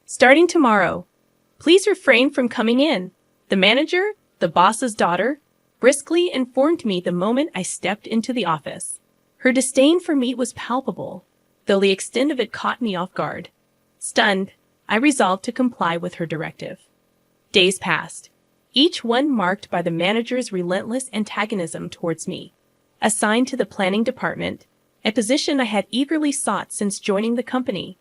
Starting tomorrow, please refrain from coming in. The manager, the boss's daughter, briskly informed me the moment I stepped into the office. Her disdain for me was palpable, though the extent of it caught me off guard. Stunned, I resolved to comply with her directive. Days passed, each one marked by the manager's relentless antagonism towards me. Assigned to the planning department, a position I had eagerly sought since joining the company,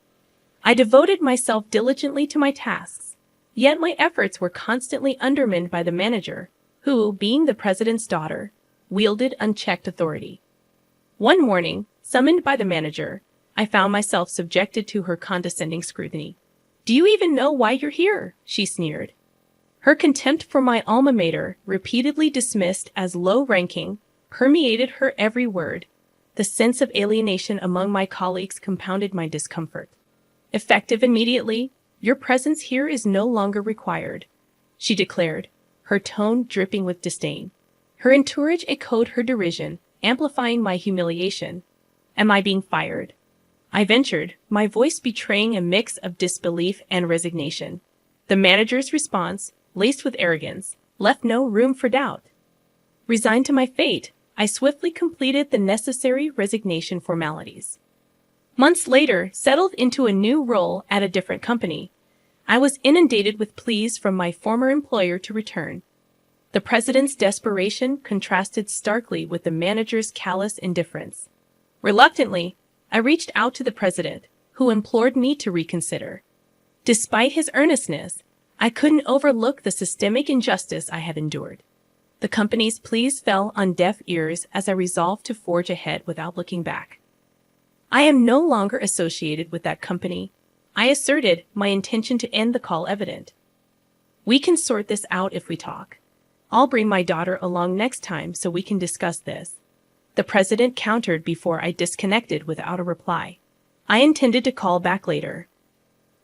I devoted myself diligently to my tasks, yet my efforts were constantly undermined by the manager, who, being the president's daughter, wielded unchecked authority. One morning, summoned by the manager, I found myself subjected to her condescending scrutiny. "Do you even know why you're here?" she sneered. Her contempt for my alma mater, repeatedly dismissed as low-ranking, permeated her every word. The sense of alienation among my colleagues compounded my discomfort. "Effective immediately, your presence here is no longer required," she declared, her tone dripping with disdain. Her entourage echoed her derision, amplifying my humiliation. "Am I being fired?" I ventured, my voice betraying a mix of disbelief and resignation. The manager's response, laced with arrogance, left no room for doubt. Resigned to my fate, I swiftly completed the necessary resignation formalities. Months later, settled into a new role at a different company, I was inundated with pleas from my former employer to return. The president's desperation contrasted starkly with the manager's callous indifference. Reluctantly, I reached out to the president, who implored me to reconsider. Despite his earnestness, I couldn't overlook the systemic injustice I had endured. The company's pleas fell on deaf ears as I resolved to forge ahead without looking back. "I am no longer associated with that company," I asserted, my intention to end the call evident. "We can sort this out if we talk. I'll bring my daughter along next time so we can discuss this," the president countered before I disconnected without a reply. I intended to call back later.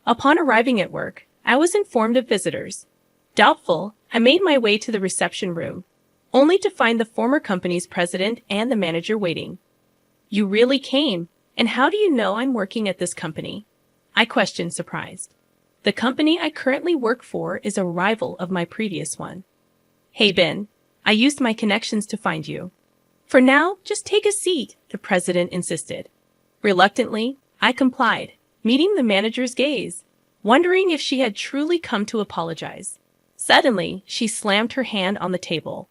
Upon arriving at work, I was informed of visitors. Doubtful, I made my way to the reception room, only to find the former company's president and the manager waiting. "You really came, and how do you know I'm working at this company?" I questioned, surprised. "The company I currently work for is a rival of my previous one." "Hey, Ben, I used my connections to find you." "For now, just take a seat," the president insisted. Reluctantly, I complied, meeting the manager's gaze, wondering if she had truly come to apologize. Suddenly, she slammed her hand on the table.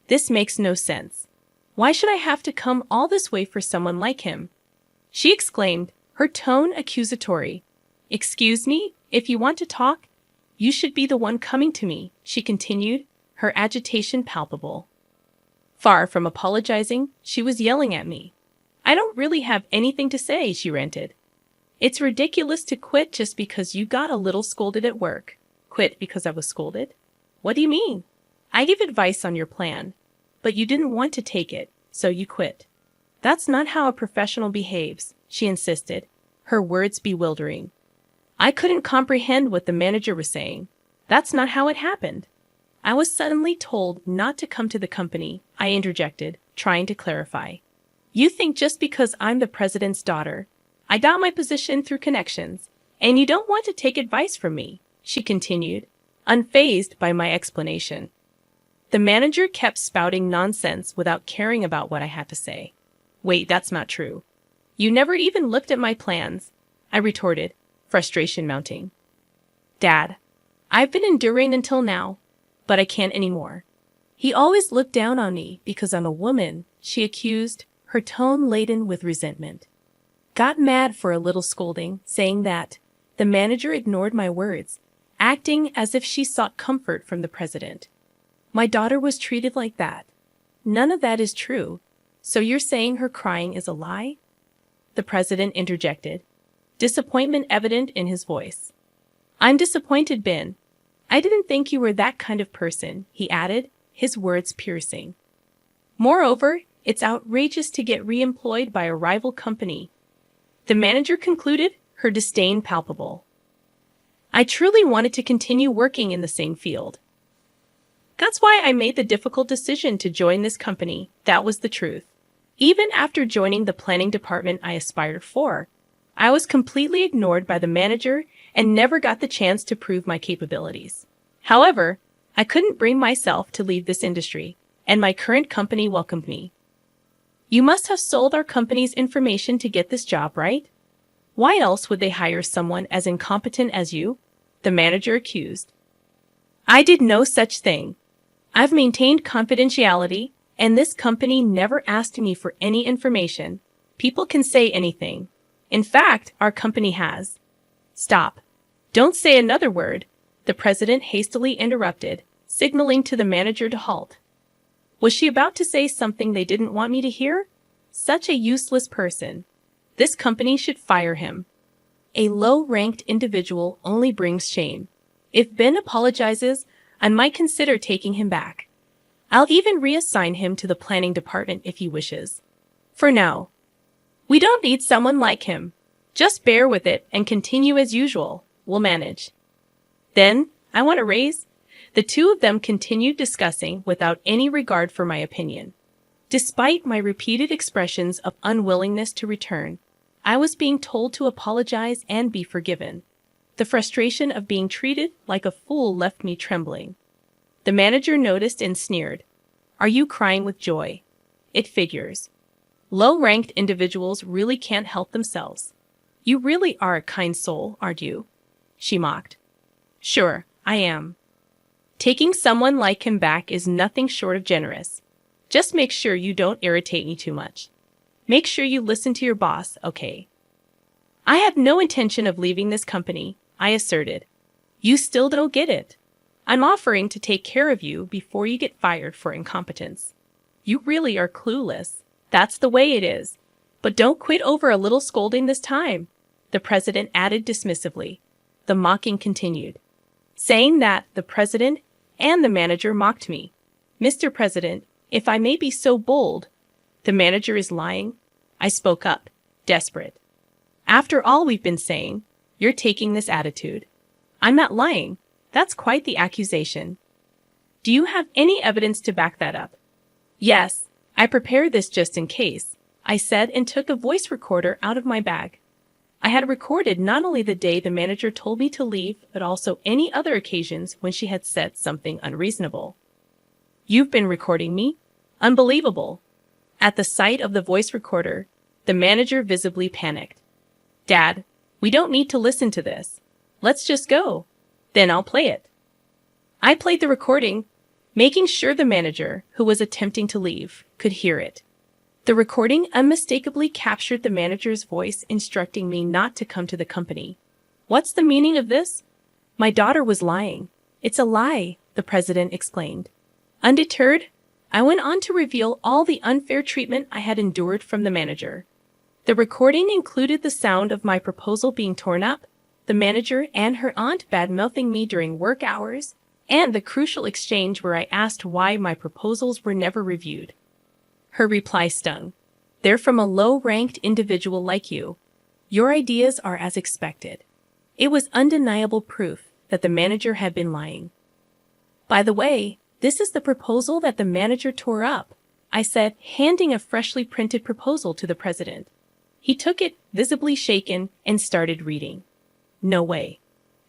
"This makes no sense. Why should I have to come all this way for someone like him?" she exclaimed, her tone accusatory. "Excuse me, if you want to talk, you should be the one coming to me," she continued, her agitation palpable. Far from apologizing, she was yelling at me. "I don't really have anything to say," she ranted. "It's ridiculous to quit just because you got a little scolded at work." "Quit because I was scolded? What do you mean?" "I gave advice on your plan, but you didn't want to take it, so you quit." "That's not how a professional behaves," she insisted, her words bewildering. I couldn't comprehend what the manager was saying. "That's not how it happened." "I was suddenly told not to come to the company," I interjected, trying to clarify. "You think just because I'm the president's daughter, I got my position through connections, and you don't want to take advice from me," she continued, unfazed by my explanation. The manager kept spouting nonsense without caring about what I had to say. "Wait, that's not true. You never even looked at my plans," I retorted, frustration mounting. "Dad, I've been enduring until now, but I can't anymore. He always looked down on me because I'm a woman," she accused, her tone laden with resentment. Got mad for a little scolding, saying that. The manager ignored my words, acting as if she sought comfort from the president. "My daughter was treated like that." "None of that is true. So you're saying her crying is a lie?" the president interjected, disappointment evident in his voice. "I'm disappointed, Ben. I didn't think you were that kind of person," he added, his words piercing. "Moreover, it's outrageous to get re-employed by a rival company," the manager concluded, her disdain palpable. "I truly wanted to continue working in the same field. That's why I made the difficult decision to join this company. That was the truth. Even after joining the planning department I aspired for, I was completely ignored by the manager and never got the chance to prove my capabilities. However, I couldn't bring myself to leave this industry, and my current company welcomed me. You must have sold our company's information to get this job, right? Why else would they hire someone as incompetent as you? The manager accused. I did no such thing. I've maintained confidentiality, and this company never asked me for any information. People can say anything. In fact, our company has. Stop. Don't say another word, the president hastily interrupted, signaling to the manager to halt. Was she about to say something they didn't want me to hear? Such a useless person. This company should fire him. A low-ranked individual only brings shame. If Ben apologizes, I might consider taking him back. I'll even reassign him to the planning department if he wishes. For now. We don't need someone like him. Just bear with it and continue as usual. We'll manage. Then, I want a raise. The two of them continued discussing without any regard for my opinion. Despite my repeated expressions of unwillingness to return, I was being told to apologize and be forgiven. The frustration of being treated like a fool left me trembling. The manager noticed and sneered. Are you crying with joy? It figures. Low-ranked individuals really can't help themselves. You really are a kind soul, aren't you? She mocked. Sure, I am. Taking someone like him back is nothing short of generous. Just make sure you don't irritate me too much. Make sure you listen to your boss, okay? I have no intention of leaving this company, I asserted. You still don't get it. I'm offering to take care of you before you get fired for incompetence. You really are clueless. That's the way it is. But don't quit over a little scolding this time, the president added dismissively. The mocking continued. Saying that, the president and the manager mocked me. Mr. President, if I may be so bold, the manager is lying. I spoke up, desperate. After all we've been saying, you're taking this attitude. I'm not lying. That's quite the accusation. Do you have any evidence to back that up? Yes, I prepared this just in case, I said and took a voice recorder out of my bag. I had recorded not only the day the manager told me to leave, but also any other occasions when she had said something unreasonable. You've been recording me? Unbelievable. At the sight of the voice recorder, the manager visibly panicked. Dad, we don't need to listen to this. Let's just go. Then I'll play it. I played the recording, making sure the manager, who was attempting to leave, could hear it. The recording unmistakably captured the manager's voice instructing me not to come to the company. What's the meaning of this? My daughter was lying. It's a lie, the president explained. Undeterred, I went on to reveal all the unfair treatment I had endured from the manager. The recording included the sound of my proposal being torn up, the manager and her aunt bad-mouthing me during work hours, and the crucial exchange where I asked why my proposals were never reviewed. Her reply stung. They're from a low-ranked individual like you. Your ideas are as expected. It was undeniable proof that the manager had been lying. By the way, this is the proposal that the manager tore up, I said, handing a freshly printed proposal to the president. He took it, visibly shaken, and started reading. No way.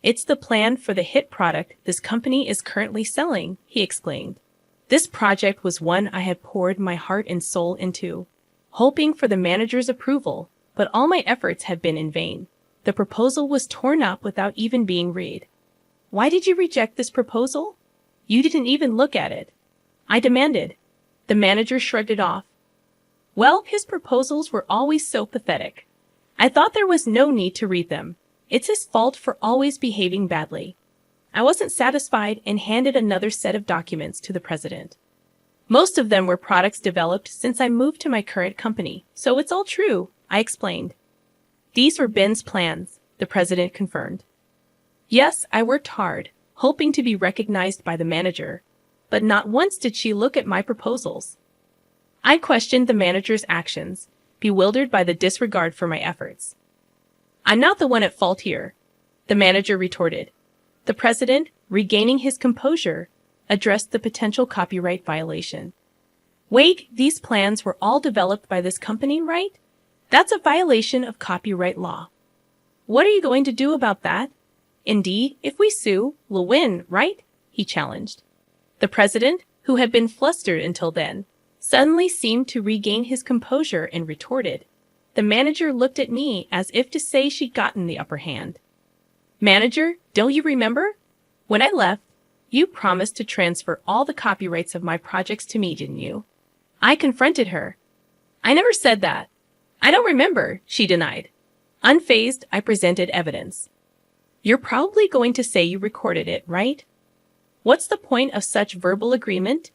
It's the plan for the hit product this company is currently selling, he explained. This project was one I had poured my heart and soul into, hoping for the manager's approval, but all my efforts had been in vain. The proposal was torn up without even being read. Why did you reject this proposal? You didn't even look at it. I demanded. The manager shrugged it off. Well, his proposals were always so pathetic. I thought there was no need to read them. It's his fault for always behaving badly. I wasn't satisfied and handed another set of documents to the president. Most of them were products developed since I moved to my current company, so it's all true, I explained. These were Ben's plans, the president confirmed. Yes, I worked hard, hoping to be recognized by the manager, but not once did she look at my proposals. I questioned the manager's actions, bewildered by the disregard for my efforts. I'm not the one at fault here, the manager retorted. The president, regaining his composure, addressed the potential copyright violation. Wait, these plans were all developed by this company, right? That's a violation of copyright law. What are you going to do about that? Indeed, if we sue, we'll win, right? He challenged. The president, who had been flustered until then, suddenly seemed to regain his composure and retorted. The manager looked at me as if to say she'd gotten the upper hand. Manager, don't you remember? When I left, you promised to transfer all the copyrights of my projects to me, didn't you? I confronted her. I never said that. I don't remember, she denied. Unfazed, I presented evidence. You're probably going to say you recorded it, right? What's the point of such verbal agreement?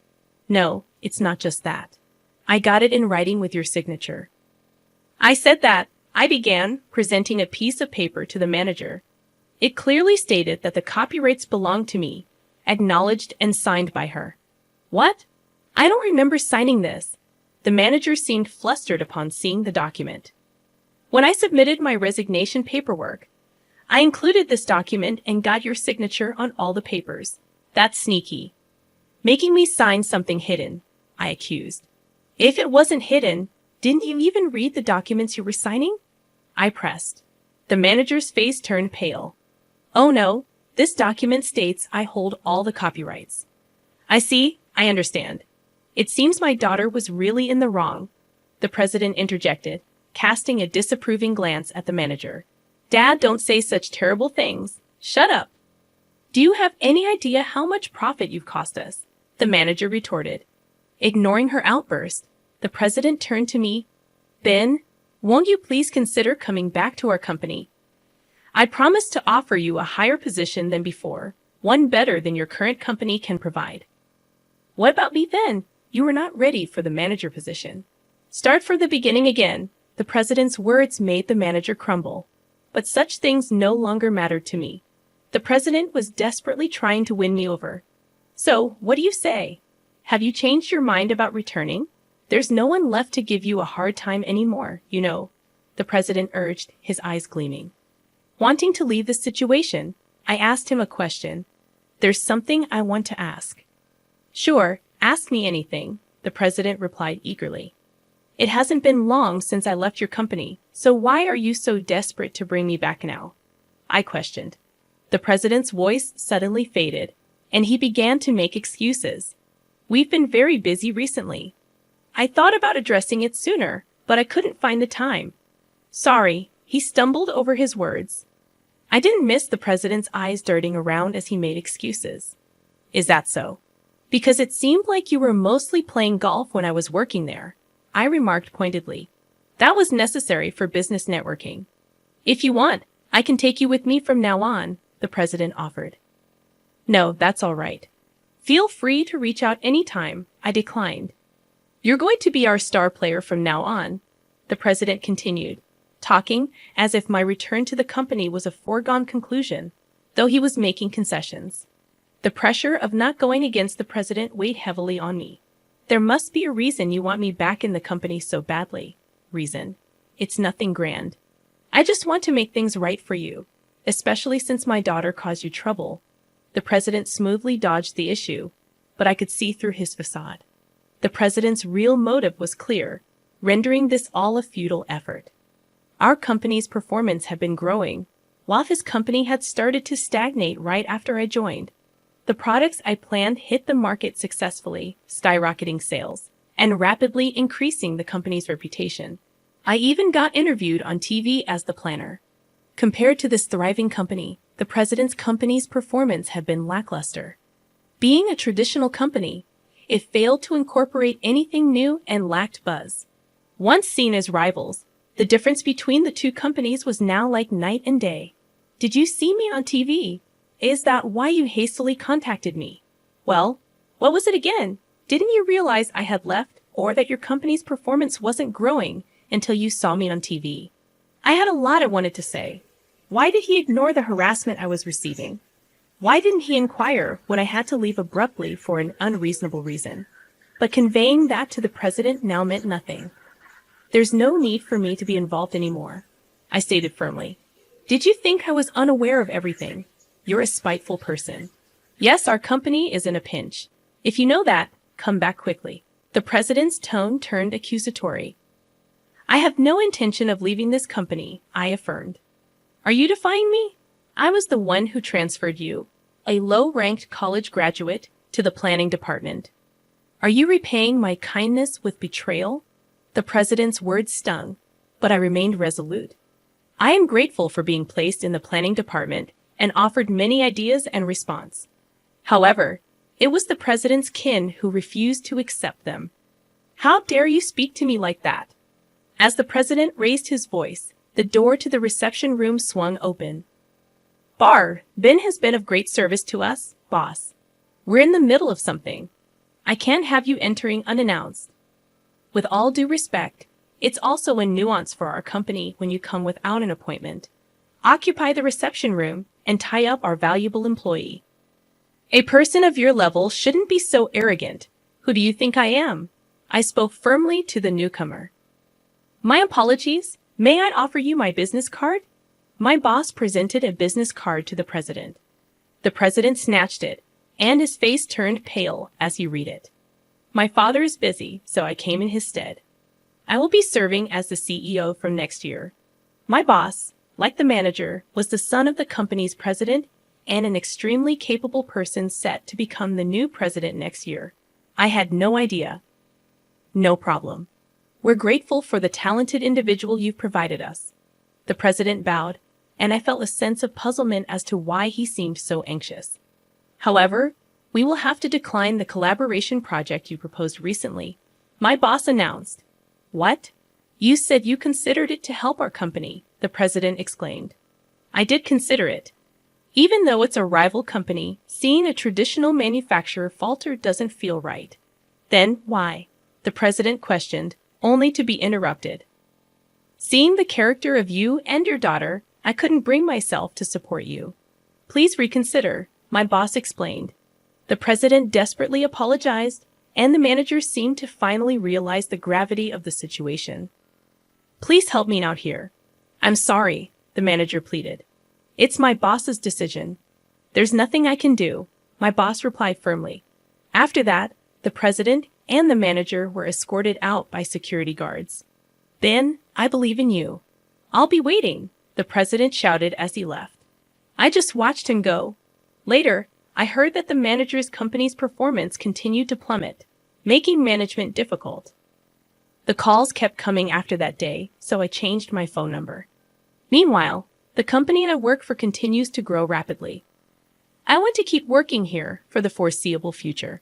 No, it's not just that. I got it in writing with your signature. I said that. I began, presenting a piece of paper to the manager. It clearly stated that the copyrights belonged to me, acknowledged and signed by her. What? I don't remember signing this. The manager seemed flustered upon seeing the document. When I submitted my resignation paperwork, I included this document and got your signature on all the papers. That's sneaky. Making me sign something hidden, I accused. If it wasn't hidden, didn't you even read the documents you were signing? I pressed. The manager's face turned pale. Oh no, this document states I hold all the copyrights. I see, I understand. It seems my daughter was really in the wrong, the president interjected, casting a disapproving glance at the manager. Dad, don't say such terrible things. Shut up. Do you have any idea how much profit you've cost us? The manager retorted. Ignoring her outburst, the president turned to me. Ben, won't you please consider coming back to our company? I promise to offer you a higher position than before, one better than your current company can provide. What about me then? You were not ready for the manager position. Start from the beginning again. The president's words made the manager crumble. But such things no longer mattered to me. The president was desperately trying to win me over. So, what do you say? Have you changed your mind about returning? There's no one left to give you a hard time anymore, you know, the president urged, his eyes gleaming. Wanting to leave the situation, I asked him a question. There's something I want to ask. Sure, ask me anything, the president replied eagerly. It hasn't been long since I left your company, so why are you so desperate to bring me back now? I questioned. The president's voice suddenly faded, and he began to make excuses. We've been very busy recently. I thought about addressing it sooner, but I couldn't find the time. Sorry, he stumbled over his words. I didn't miss the president's eyes darting around as he made excuses. Is that so? Because it seemed like you were mostly playing golf when I was working there, I remarked pointedly. That was necessary for business networking. If you want, I can take you with me from now on, the president offered. No, that's all right. Feel free to reach out anytime, I declined. You're going to be our star player from now on, the president continued, talking as if my return to the company was a foregone conclusion, though he was making concessions. The pressure of not going against the president weighed heavily on me. There must be a reason you want me back in the company so badly. Reason. It's nothing grand. I just want to make things right for you, especially since my daughter caused you trouble. The president smoothly dodged the issue, but I could see through his facade. The president's real motive was clear, rendering this all a futile effort. Our company's performance had been growing, while his company had started to stagnate right after I joined. The products I planned hit the market successfully, skyrocketing sales, and rapidly increasing the company's reputation. I even got interviewed on TV as the planner. Compared to this thriving company, the president's company's performance had been lackluster. Being a traditional company, it failed to incorporate anything new and lacked buzz. Once seen as rivals, the difference between the two companies was now like night and day. Did you see me on TV? Is that why you hastily contacted me? Well, what was it again? Didn't you realize I had left or that your company's performance wasn't growing until you saw me on TV? I had a lot I wanted to say. Why did he ignore the harassment I was receiving? Why didn't he inquire when I had to leave abruptly for an unreasonable reason? But conveying that to the president now meant nothing. There's no need for me to be involved anymore, I stated firmly. Did you think I was unaware of everything? You're a spiteful person. Yes, our company is in a pinch. If you know that, come back quickly. The president's tone turned accusatory. I have no intention of leaving this company, I affirmed. Are you defying me? I was the one who transferred you, a low-ranked college graduate, to the planning department. Are you repaying my kindness with betrayal? The president's words stung, but I remained resolute. I am grateful for being placed in the planning department and offered many ideas and response. However, it was the president's kin who refused to accept them. How dare you speak to me like that? As the president raised his voice, the door to the reception room swung open. Ben has been of great service to us, boss. We're in the middle of something. I can't have you entering unannounced. With all due respect, it's also a nuance for our company when you come without an appointment. Occupy the reception room and tie up our valuable employee. A person of your level shouldn't be so arrogant. Who do you think I am? I spoke firmly to the newcomer. My apologies. May I offer you my business card? My boss presented a business card to the president. The president snatched it, and his face turned pale as he read it. My father is busy, so I came in his stead. I will be serving as the CEO from next year. My boss, like the manager, was the son of the company's president and an extremely capable person set to become the new president next year. I had no idea. No problem. We're grateful for the talented individual you've provided us. The president bowed, and I felt a sense of puzzlement as to why he seemed so anxious. However, we will have to decline the collaboration project you proposed recently, my boss announced. What? You said you considered it to help our company, the president exclaimed. I did consider it. Even though it's a rival company, seeing a traditional manufacturer falter doesn't feel right. Then why? The president questioned, only to be interrupted. Seeing the character of you and your daughter, I couldn't bring myself to support you. Please reconsider, my boss explained. The president desperately apologized, and the manager seemed to finally realize the gravity of the situation. Please help me out here. I'm sorry, the manager pleaded. It's my boss's decision. There's nothing I can do, my boss replied firmly. After that, the president and the manager were escorted out by security guards. Ben, I believe in you. I'll be waiting, the president shouted as he left. I just watched him go. Later, I heard that the manager's company's performance continued to plummet, making management difficult. The calls kept coming after that day, so I changed my phone number. Meanwhile, the company I work for continues to grow rapidly. I want to keep working here for the foreseeable future.